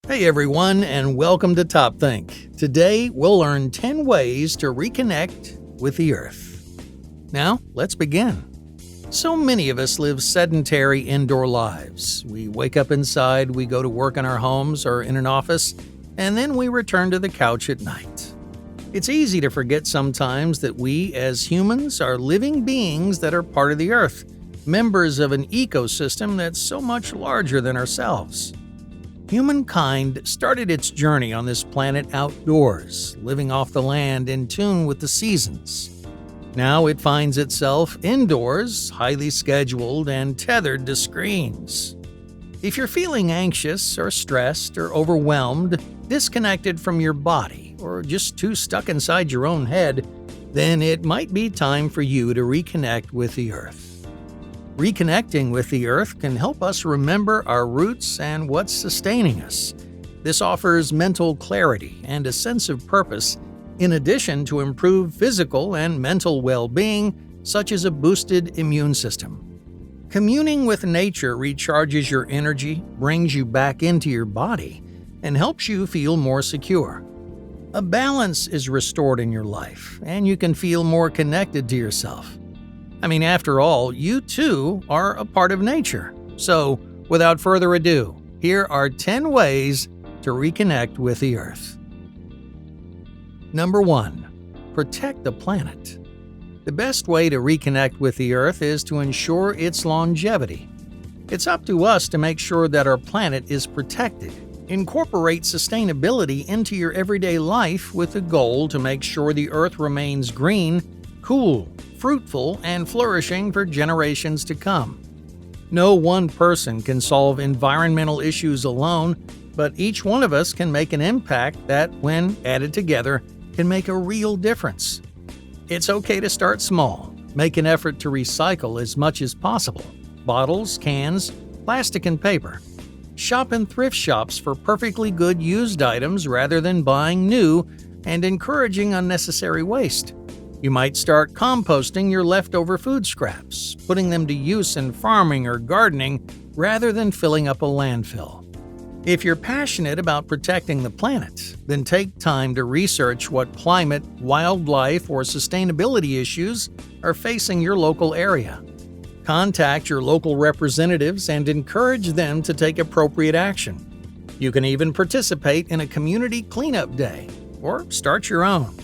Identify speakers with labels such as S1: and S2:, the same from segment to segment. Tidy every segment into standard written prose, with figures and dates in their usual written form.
S1: Hey everyone, and welcome to TopThink. Today we'll learn 10 ways to reconnect with the Earth. Now, let's begin. So many of us live sedentary indoor lives. We wake up inside, we go to work in our homes or in an office, and then we return to the couch at night. It's easy to forget sometimes that we, as humans, are living beings that are part of the Earth, members of an ecosystem that's so much larger than ourselves. Humankind started its journey on this planet outdoors, living off the land in tune with the seasons. Now it finds itself indoors, highly scheduled and tethered to screens. If you're feeling anxious or stressed or overwhelmed, disconnected from your body, or just too stuck inside your own head, then it might be time for you to reconnect with the Earth. Reconnecting with the Earth can help us remember our roots and what's sustaining us. This offers mental clarity and a sense of purpose, in addition to improved physical and mental well-being, such as a boosted immune system. Communing with nature recharges your energy, brings you back into your body, and helps you feel more secure. A balance is restored in your life, and you can feel more connected to yourself. After all, you too are a part of nature. So, without further ado, here are 10 ways to reconnect with the Earth. Number 1. Protect the planet. The best way to reconnect with the Earth is to ensure its longevity. It's up to us to make sure that our planet is protected. Incorporate sustainability into your everyday life with the goal to make sure the Earth remains green, cool, fruitful, and flourishing for generations to come. No one person can solve environmental issues alone, but each one of us can make an impact that, when added together, can make a real difference. It's okay to start small. Make an effort to recycle as much as possible. Bottles, cans, plastic, and paper. Shop in thrift shops for perfectly good used items rather than buying new and encouraging unnecessary waste. You might start composting your leftover food scraps, putting them to use in farming or gardening rather than filling up a landfill. If you're passionate about protecting the planet, then take time to research what climate, wildlife, or sustainability issues are facing your local area. Contact your local representatives and encourage them to take appropriate action. You can even participate in a community cleanup day or start your own.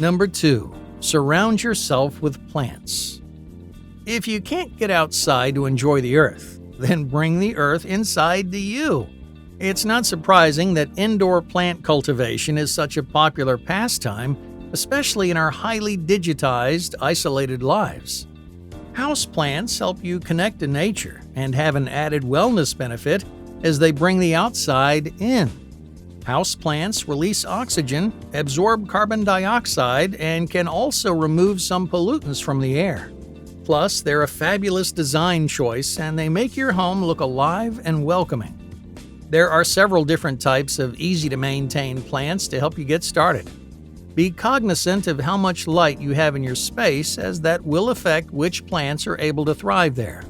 S1: Number 2. Surround yourself with plants. If you can't get outside to enjoy the Earth, then bring the Earth inside to you. It's not surprising that indoor plant cultivation is such a popular pastime, especially in our highly digitized, isolated lives. Houseplants help you connect to nature and have an added wellness benefit as they bring the outside in. Houseplants release oxygen, absorb carbon dioxide, and can also remove some pollutants from the air. Plus, they're a fabulous design choice and they make your home look alive and welcoming. There are several different types of easy-to-maintain plants to help you get started. Be cognizant of how much light you have in your space, as that will affect which plants are able to thrive there.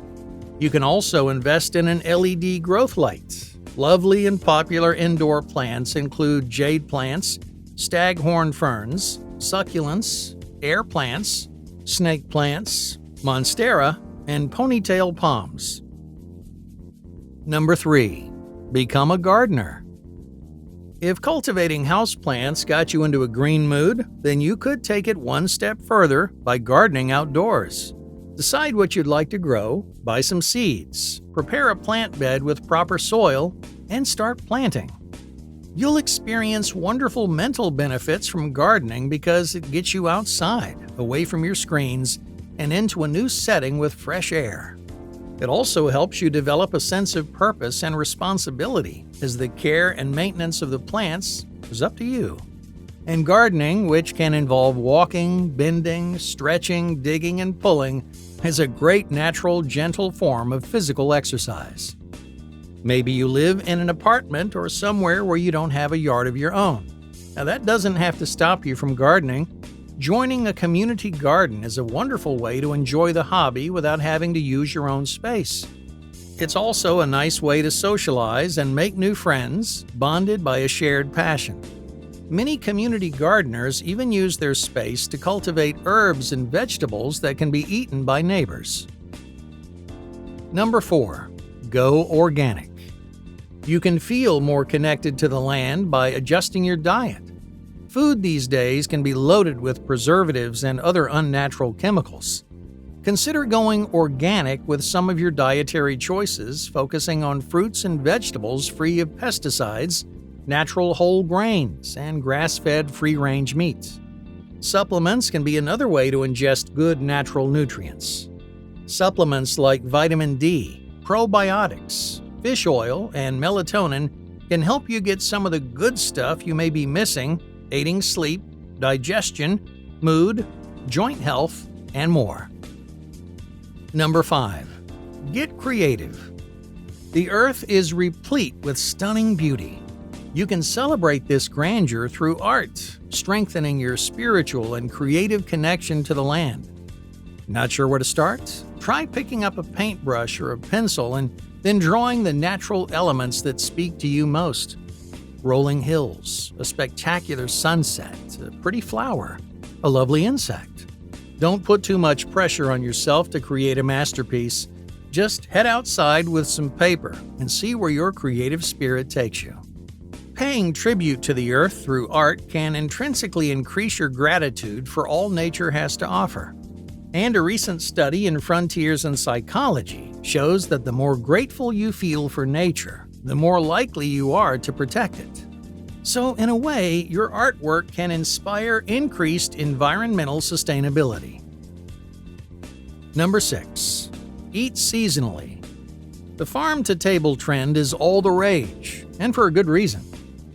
S1: You can also invest in an LED growth light. Lovely and popular indoor plants include jade plants, staghorn ferns, succulents, air plants, snake plants, monstera, and ponytail palms. Number 3. Become a gardener. If cultivating houseplants got you into a green mood, then you could take it one step further by gardening outdoors. Decide what you'd like to grow, buy some seeds, prepare a plant bed with proper soil, and start planting. You'll experience wonderful mental benefits from gardening because it gets you outside, away from your screens, and into a new setting with fresh air. It also helps you develop a sense of purpose and responsibility, as the care and maintenance of the plants is up to you. And gardening, which can involve walking, bending, stretching, digging, and pulling, is a great natural, gentle form of physical exercise. Maybe you live in an apartment or somewhere where you don't have a yard of your own. Now, that doesn't have to stop you from gardening. Joining a community garden is a wonderful way to enjoy the hobby without having to use your own space. It's also a nice way to socialize and make new friends, bonded by a shared passion. Many community gardeners even use their space to cultivate herbs and vegetables that can be eaten by neighbors. Number 4. Go organic. You can feel more connected to the land by adjusting your diet. Food these days can be loaded with preservatives and other unnatural chemicals. Consider going organic with some of your dietary choices, focusing on fruits and vegetables free of pesticides, natural whole grains, and grass-fed free-range meats. Supplements can be another way to ingest good natural nutrients. Supplements like vitamin D, probiotics, fish oil, and melatonin can help you get some of the good stuff you may be missing, aiding sleep, digestion, mood, joint health, and more. Number 5. Get creative. The earth is replete with stunning beauty. You can celebrate this grandeur through art, strengthening your spiritual and creative connection to the land. Not sure where to start? Try picking up a paintbrush or a pencil and then drawing the natural elements that speak to you most. Rolling hills, a spectacular sunset, a pretty flower, a lovely insect. Don't put too much pressure on yourself to create a masterpiece. Just head outside with some paper and see where your creative spirit takes you. Paying tribute to the earth through art can intrinsically increase your gratitude for all nature has to offer. And a recent study in Frontiers in Psychology shows that the more grateful you feel for nature, the more likely you are to protect it. So, in a way, your artwork can inspire increased environmental sustainability. Number 6. Eat seasonally. The farm-to-table trend is all the rage, and for a good reason.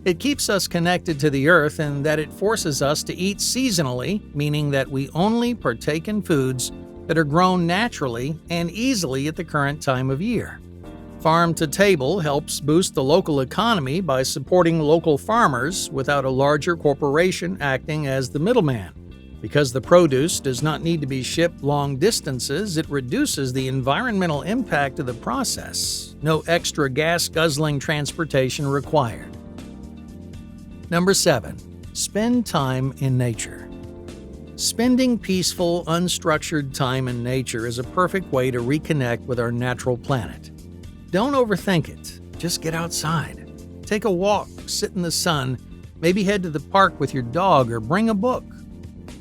S1: It keeps us connected to the earth in that it forces us to eat seasonally, meaning that we only partake in foods that are grown naturally and easily at the current time of year. Farm to Table helps boost the local economy by supporting local farmers without a larger corporation acting as the middleman. Because the produce does not need to be shipped long distances, it reduces the environmental impact of the process. No extra gas-guzzling transportation required. Number 7. Spend time in nature. Spending peaceful, unstructured time in nature is a perfect way to reconnect with our natural planet. Don't overthink it. Just get outside. Take a walk, sit in the sun, maybe head to the park with your dog or bring a book.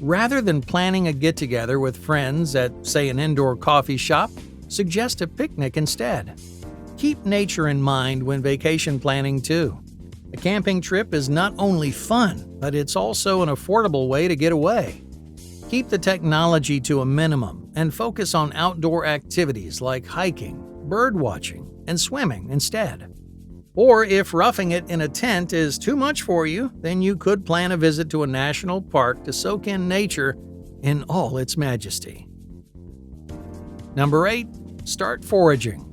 S1: Rather than planning a get-together with friends at, say, an indoor coffee shop, suggest a picnic instead. Keep nature in mind when vacation planning too. A camping trip is not only fun, but it's also an affordable way to get away. Keep the technology to a minimum and focus on outdoor activities like hiking, bird watching, and swimming instead. Or if roughing it in a tent is too much for you, then you could plan a visit to a national park to soak in nature in all its majesty. Number 8. Start foraging.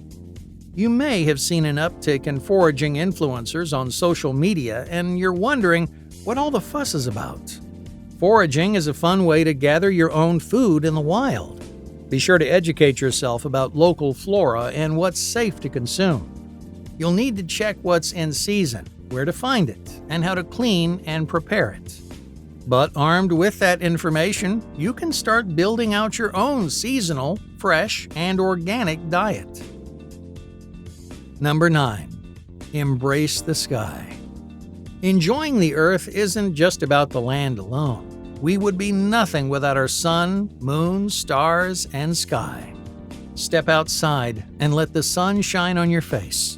S1: You may have seen an uptick in foraging influencers on social media, and you're wondering what all the fuss is about. Foraging is a fun way to gather your own food in the wild. Be sure to educate yourself about local flora and what's safe to consume. You'll need to check what's in season, where to find it, and how to clean and prepare it. But armed with that information, you can start building out your own seasonal, fresh, and organic diet. Number 9. Embrace the sky. Enjoying the earth isn't just about the land alone. We would be nothing without our sun, moon, stars, and sky. Step outside and let the sun shine on your face.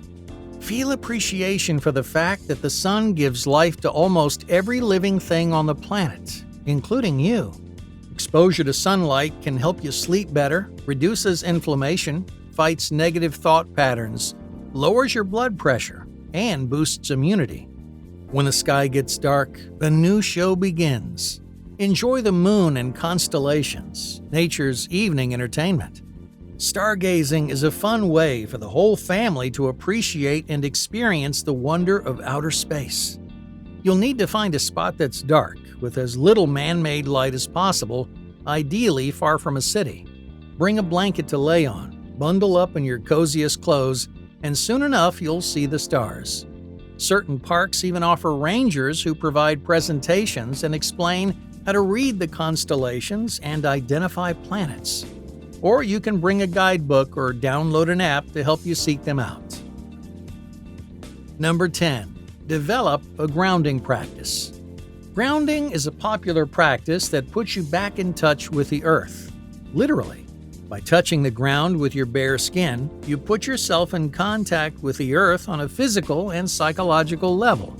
S1: Feel appreciation for the fact that the sun gives life to almost every living thing on the planet, including you. Exposure to sunlight can help you sleep better, reduces inflammation, fights negative thought patterns, lowers your blood pressure, and boosts immunity. When the sky gets dark, a new show begins. Enjoy the moon and constellations, nature's evening entertainment. Stargazing is a fun way for the whole family to appreciate and experience the wonder of outer space. You'll need to find a spot that's dark, with as little man-made light as possible, ideally far from a city. Bring a blanket to lay on, bundle up in your coziest clothes, and soon enough you'll see the stars. Certain parks even offer rangers who provide presentations and explain how to read the constellations and identify planets. Or you can bring a guidebook or download an app to help you seek them out. Number 10. Develop a grounding practice. Grounding is a popular practice that puts you back in touch with the earth. Literally, by touching the ground with your bare skin, you put yourself in contact with the earth on a physical and psychological level.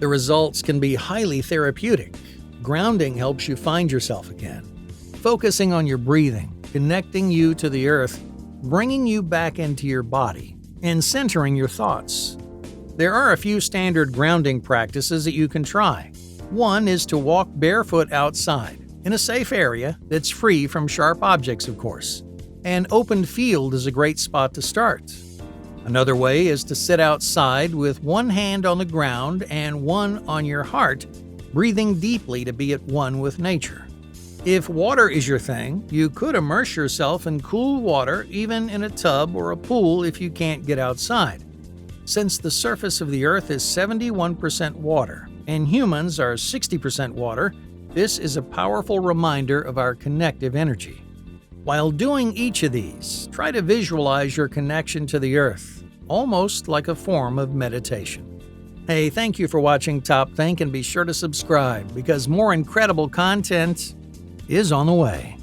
S1: The results can be highly therapeutic. Grounding helps you find yourself again, focusing on your breathing, connecting you to the earth, bringing you back into your body, and centering your thoughts. There are a few standard grounding practices that you can try. One is to walk barefoot outside, in a safe area that's free from sharp objects, of course. An open field is a great spot to start. Another way is to sit outside with one hand on the ground and one on your heart, breathing deeply to be at one with nature. If water is your thing, you could immerse yourself in cool water, even in a tub or a pool if you can't get outside. Since the surface of the earth is 71% water and humans are 60% water, this is a powerful reminder of our connective energy. While doing each of these, try to visualize your connection to the earth, almost like a form of meditation. Hey, thank you for watching TopThink, and be sure to subscribe because more incredible content is on the way.